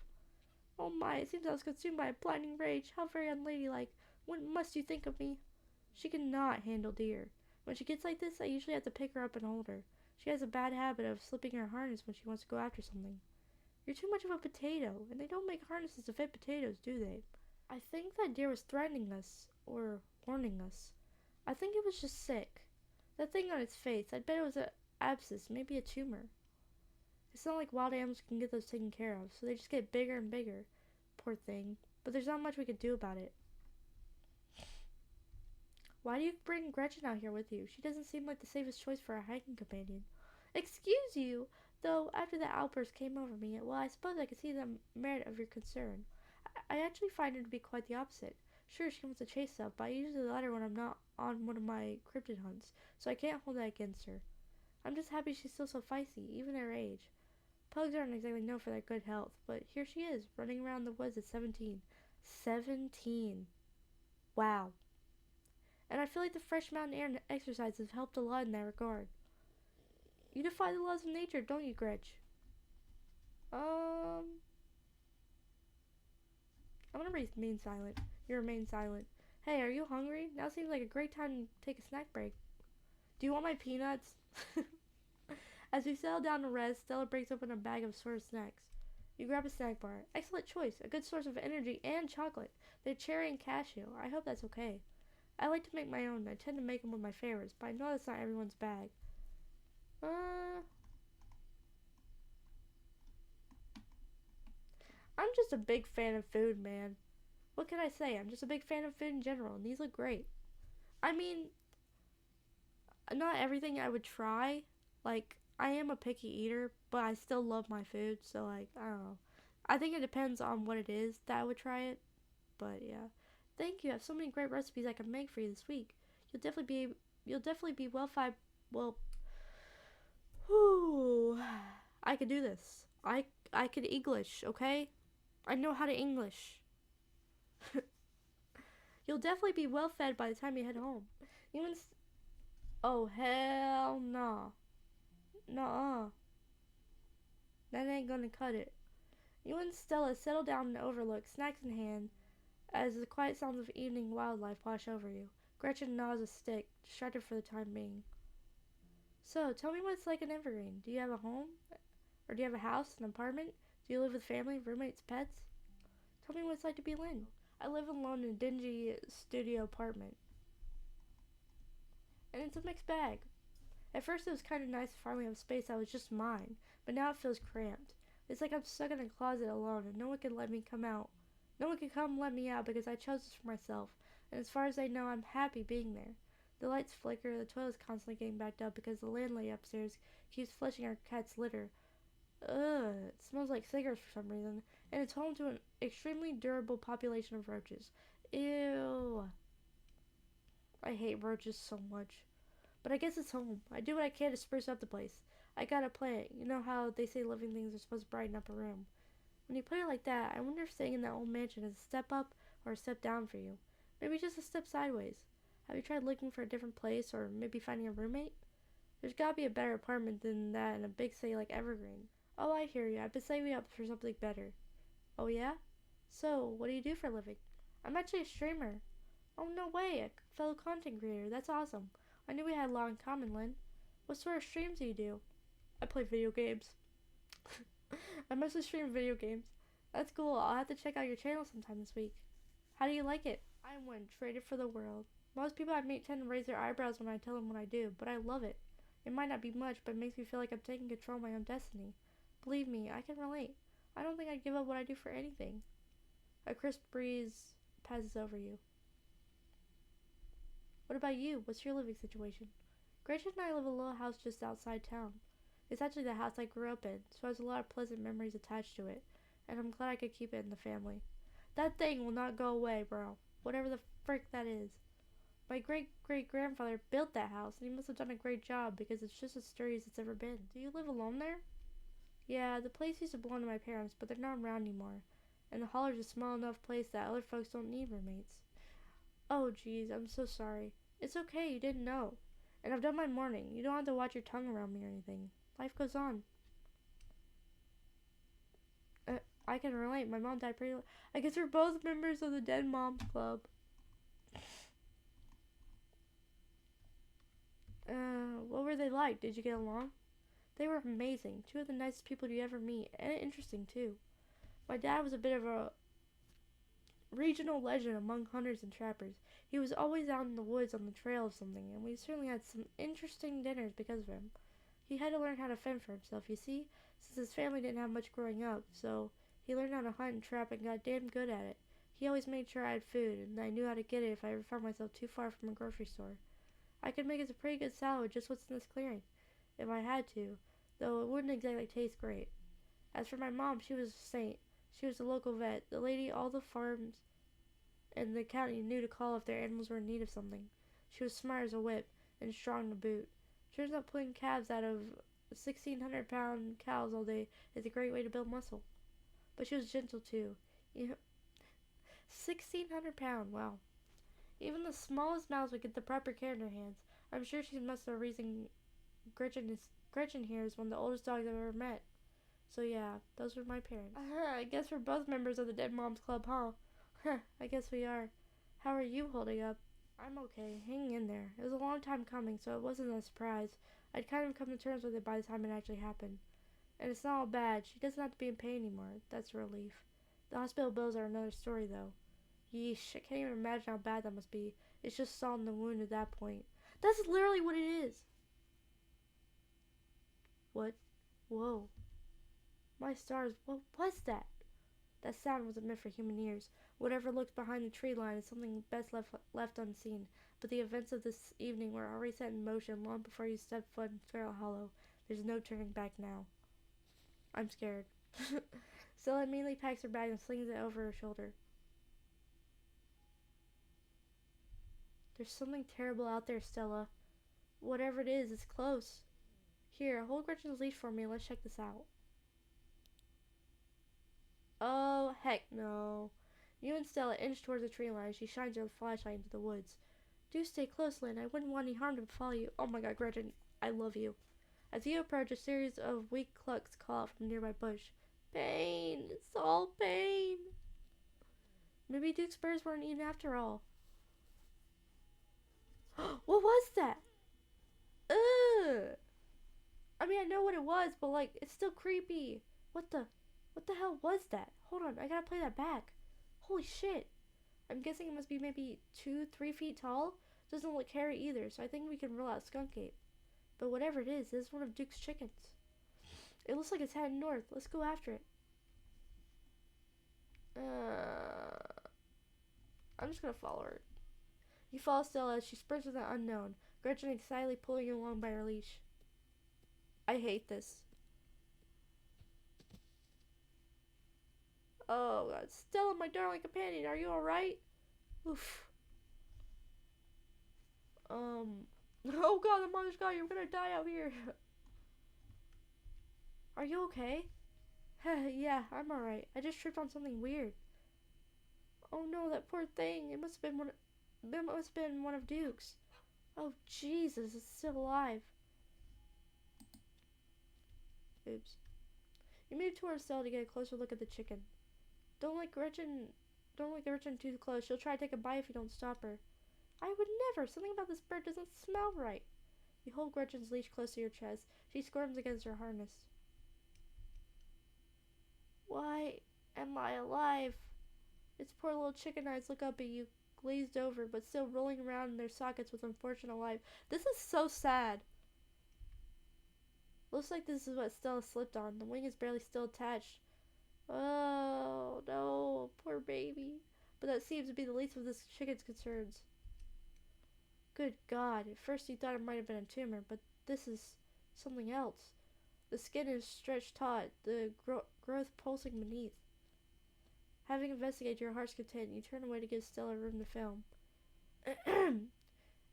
Oh my, it seems I was consumed by a blinding rage. How very unladylike. What must you think of me? She cannot handle deer. When she gets like this, I usually have to pick her up and hold her. She has a bad habit of slipping her harness when she wants to go after something. You're too much of a potato, and they don't make harnesses to fit potatoes, do they? I think that deer was threatening us, or warning us. I think it was just sick. That thing on its face, I'd bet it was an abscess, maybe a tumor. It's not like wild animals can get those taken care of, so they just get bigger and bigger. Poor thing. But there's not much we could do about it. Why do you bring Gretchen out here with you? She doesn't seem like the safest choice for a hiking companion. Excuse you! Though, after the outburst came over me, well, I suppose I could see the merit of your concern. I actually find her to be quite the opposite. Sure, she wants to chase stuff, but I usually let her when I'm not on one of my cryptid hunts, so I can't hold that against her. I'm just happy she's still so feisty, even at her age. Pugs aren't exactly known for their good health, but here she is, running around the woods at 17. 17. Wow. And I feel like the fresh mountain air and exercise have helped a lot in that regard. You defy the laws of nature, don't you, Gretch? I'm gonna remain silent. You remain silent. Hey, are you hungry? Now seems like a great time to take a snack break. Do you want my peanuts? As we settle down to rest, Stella breaks open a bag of assorted snacks. You grab a snack bar. Excellent choice. A good source of energy and chocolate. They're cherry and cashew. I hope that's okay. I like to make my own. I tend to make them with my favorites, but I know that's not everyone's bag. I'm just a big fan of food, man. What can I say? I'm just a big fan of food in general, and these look great. I mean, not everything I would try. Like, I am a picky eater, but I still love my food, so, like, I don't know. I think it depends on what it is that I would try it, but yeah. Thank you. I have so many great recipes I can make for you this week. You'll definitely be well, whew. I could do this. I could English, okay? I know how to English. You'll definitely be well fed by the time you head home. Oh, hell no. Nuh-uh. That ain't gonna cut it. You and Stella settle down and overlook, snacks in hand, as the quiet sounds of evening wildlife wash over you. Gretchen gnaws a stick, distracted for the time being. So, tell me what it's like in Evergreen. Do you have a home? Or do you have a house, an apartment? Do you live with family, roommates, pets? Tell me what it's like to be Lynn. I live alone in a dingy studio apartment. And it's a mixed bag. At first it was kind of nice to finally have space that was just mine, but now it feels cramped. It's like I'm stuck in a closet alone and no one can let me come out. No one can come let me out because I chose this for myself, and as far as I know, I'm happy being there. The lights flicker, the toilet's constantly getting backed up because the landlady upstairs keeps flushing our cat's litter. Ugh, it smells like cigarettes for some reason, and it's home to an extremely durable population of roaches. Ew. I hate roaches so much. But I guess it's home. I do what I can to spruce up the place. I got a plant. You know how they say living things are supposed to brighten up a room. When you put it like that, I wonder if staying in that old mansion is a step up or a step down for you. Maybe just a step sideways. Have you tried looking for a different place or maybe finding a roommate? There's gotta be a better apartment than that in a big city like Evergreen. Oh, I hear you. I've been saving up for something better. Oh, yeah? So, what do you do for a living? I'm actually a streamer. Oh, no way. A fellow content creator. That's awesome. I knew we had a lot in common, Lynn. What sort of streams do you do? I play video games. I mostly stream video games. That's cool. I'll have to check out your channel sometime this week. How do you like it? I wouldn't trade it for the world. Most people I meet tend to raise their eyebrows when I tell them what I do, but I love it. It might not be much, but it makes me feel like I'm taking control of my own destiny. Believe me, I can relate. I don't think I'd give up what I do for anything. A crisp breeze passes over you. What about you? What's your living situation? Gretchen and I live in a little house just outside town. It's actually the house I grew up in, so it has a lot of pleasant memories attached to it, and I'm glad I could keep it in the family. That thing will not go away, bro. Whatever the frick that is. My great-great-grandfather built that house, and he must have done a great job because it's just as sturdy as it's ever been. Do you live alone there? Yeah, the place used to belong to my parents, but they're not around anymore. And the Holler's a small enough place that other folks don't need roommates. Oh, geez, I'm so sorry. It's okay, you didn't know. And I've done my morning. You don't have to watch your tongue around me or anything. Life goes on. I can relate. My mom died pretty. I guess we're both members of the Dead Moms Club. What were they like? Did you get along? They were amazing. Two of the nicest people you ever meet, and interesting too. My dad was a bit of a regional legend among hunters and trappers. He was always out in the woods on the trail of something, and we certainly had some interesting dinners because of him. He had to learn how to fend for himself, you see, since his family didn't have much growing up, so he learned how to hunt and trap and got damn good at it. He always made sure I had food, and I knew how to get it if I ever found myself too far from a grocery store. I could make us a pretty good salad with just what's in this clearing, if I had to, though it wouldn't exactly taste great. As for my mom, she was a saint. She was the local vet, the lady all the farms and the county knew to call if their animals were in need of something. She was smart as a whip, and strong to boot. Turns out pulling calves out of 1,600-pound cows all day is a great way to build muscle. But she was gentle too. 1,600 pounds, wow. Even the smallest mouse would get the proper care in her hands. I'm sure she must have reason Gretchen here is one of the oldest dogs I've ever met. So yeah, those were my parents. I guess we're both members of the Dead Moms Club, huh? I guess we are. How are you holding up? I'm okay, hanging in there. It was a long time coming, so it wasn't a surprise. I'd kind of come to terms with it by the time it actually happened. And it's not all bad. She doesn't have to be in pain anymore. That's a relief. The hospital bills are another story, though. Yeesh, I can't even imagine how bad that must be. It's just salt in the wound at that point. That's literally what it is. What? Whoa. My stars, what was that? That sound wasn't meant for human ears. Whatever lurks behind the tree line is something best left unseen. But the events of this evening were already set in motion long before you stepped foot in Scarlet Hollow. There's no turning back now. I'm scared. Stella immediately packs her bag and slings it over her shoulder. There's something terrible out there, Stella. Whatever it is, it's close. Here, hold Gretchen's leash for me and let's check this out. Oh, heck no. You and Stella inch towards the tree line as she shines her flashlight into the woods. Do stay close, Lynn. I wouldn't want any harm to befall you. Oh my god, Gretchen, I love you. As you approach, a series of weak clucks call out from a nearby bush. Pain! It's all pain! Maybe Duke's birds weren't eaten after all. What was that? Ugh! I mean, I know what it was, but like, it's still creepy. What the hell was that? Hold on, I gotta play that back. Holy shit. I'm guessing it must be maybe 2-3 feet tall. Doesn't look hairy either, so I think we can rule out skunk ape. But whatever it is, this is one of Duke's chickens. It looks like it's heading north. Let's go after it. I'm just gonna follow her. You follow Stella as she sprints to the unknown, Gretchen excitedly pulling you along by her leash. I hate this. Oh god, Stella, my darling companion, are you alright? Oof. Oh god, the mother's god, you're gonna die out here. Are you okay? Yeah, I'm alright. I just tripped on something weird. Oh no, that poor thing. It must have been one of... It must have been one of Duke's. Oh, Jesus, it's still alive. Oops. You move to our cell to get a closer look at the chicken. Don't let Gretchen too close. She'll try to take a bite if you don't stop her. I would never. Something about this bird doesn't smell right. You hold Gretchen's leash close to your chest. She squirms against her harness. Why am I alive? Its poor little chicken eyes look up at you, glazed over, but still rolling around in their sockets with unfortunate life. This is so sad. Looks like this is what Stella slipped on. The wing is barely still attached. Oh, no, poor baby. But that seems to be the least of this chicken's concerns. Good God, at first you thought it might have been a tumor, but this is something else. The skin is stretched taut, the growth pulsing beneath. Having investigated your heart's content, you turn away to give Stella room to film.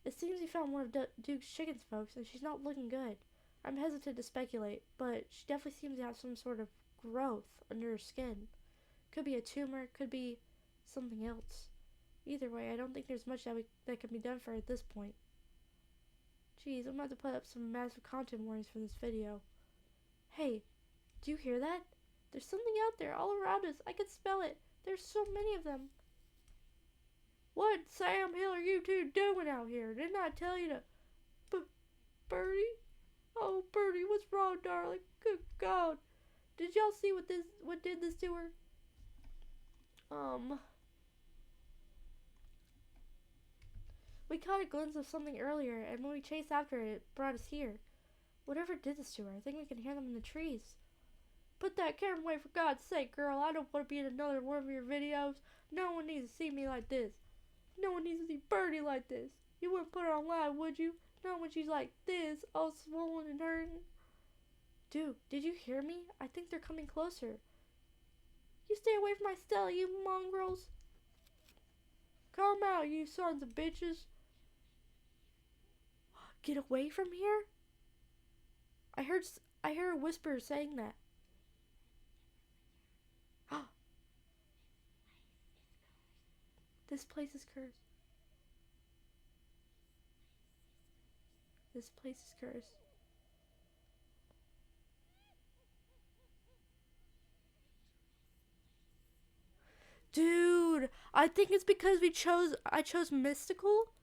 It seems you found one of Duke's chickens, folks, and she's not looking good. I'm hesitant to speculate, but she definitely seems to have some sort of growth under her skin. Could be a tumor, could be something else. Either way, I don't think there's much that can be done for her at this point. Jeez, I'm about to put up some massive content warnings for this video. Hey, do you hear that? There's something out there all around us. I can smell it. There's so many of them. What Sam Hill are you two doing out here? Didn't I tell you to... Birdie? Oh, Birdie, what's wrong, darling? Good God. Did y'all see what did this to her? We caught a glimpse of something earlier, and when we chased after it, it brought us here. Whatever did this to her, I think we can hear them in the trees. Put that camera away, for God's sake, girl. I don't want to be in another one of your videos. No one needs to see me like this. No one needs to see Birdie like this. You wouldn't put her online, would you? Not when she's like this, all swollen and hurting. Dude, did you hear me? I think they're coming closer. You stay away from my Stella, you mongrels. Come out, you sons of bitches. Get away from here? I heard a whisper saying that. This place is cursed. This place is cursed. Dude, I think it's because I chose mystical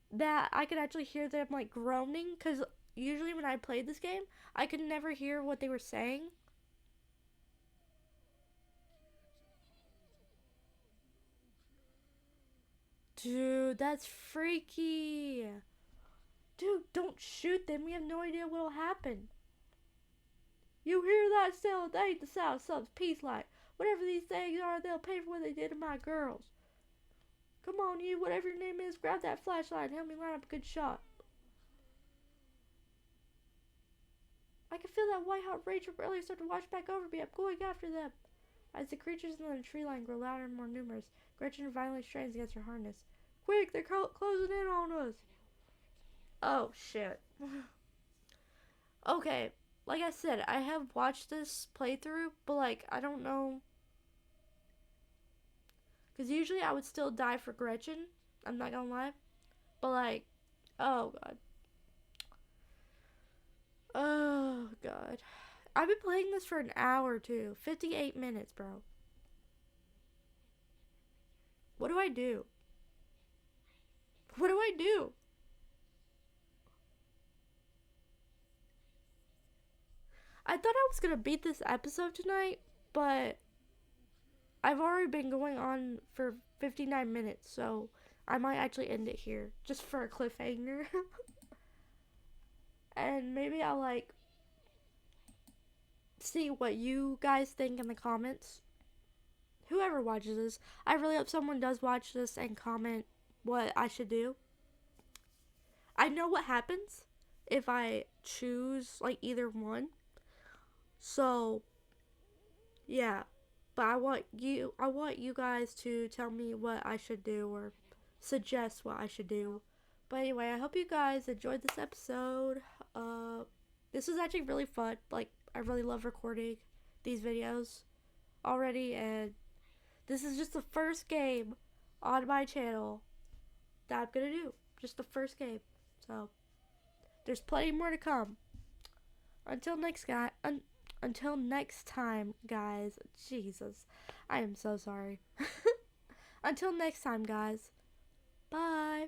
that I could actually hear them like groaning, because usually when I played this game, I could never hear what they were saying. Dude, that's freaky. Dude, don't shoot them. We have no idea what'll happen. You hear that, Stella? They ain't the South Subs peace light. Whatever these things are, they'll pay for what they did to my girls. Come on, you, whatever your name is, grab that flashlight and help me line up a good shot. I can feel that white hot rage from earlier start to wash back over me. I'm going after them. As the creatures in the tree line grow louder and more numerous, Gretchen violently strains against her harness. Quick, they're closing in on us. Oh, shit. Okay, like I said, I have watched this playthrough, but, like, I don't know. Because usually I would still die for Gretchen. I'm not gonna lie. But, like, oh, God. Oh, God. I've been playing this for an hour, too. 58 minutes, bro. What do I do? What do I do? I thought I was gonna beat this episode tonight, but I've already been going on for 59 minutes, so I might actually end it here, just for a cliffhanger. And maybe I'll, like, see what you guys think in the comments. Whoever watches this, I really hope someone does watch this and comment what I should do. I know what happens if I choose, like, either one. So, yeah. But I want you guys to tell me what I should do or suggest what I should do. But anyway, I hope you guys enjoyed this episode. This was actually really fun. Like, I really love recording these videos already, and this is just the first game on my channel that I'm gonna do. Just the first game. So there's plenty more to come. Until next time, guys. Jesus, I am so sorry. Until next time, guys. Bye.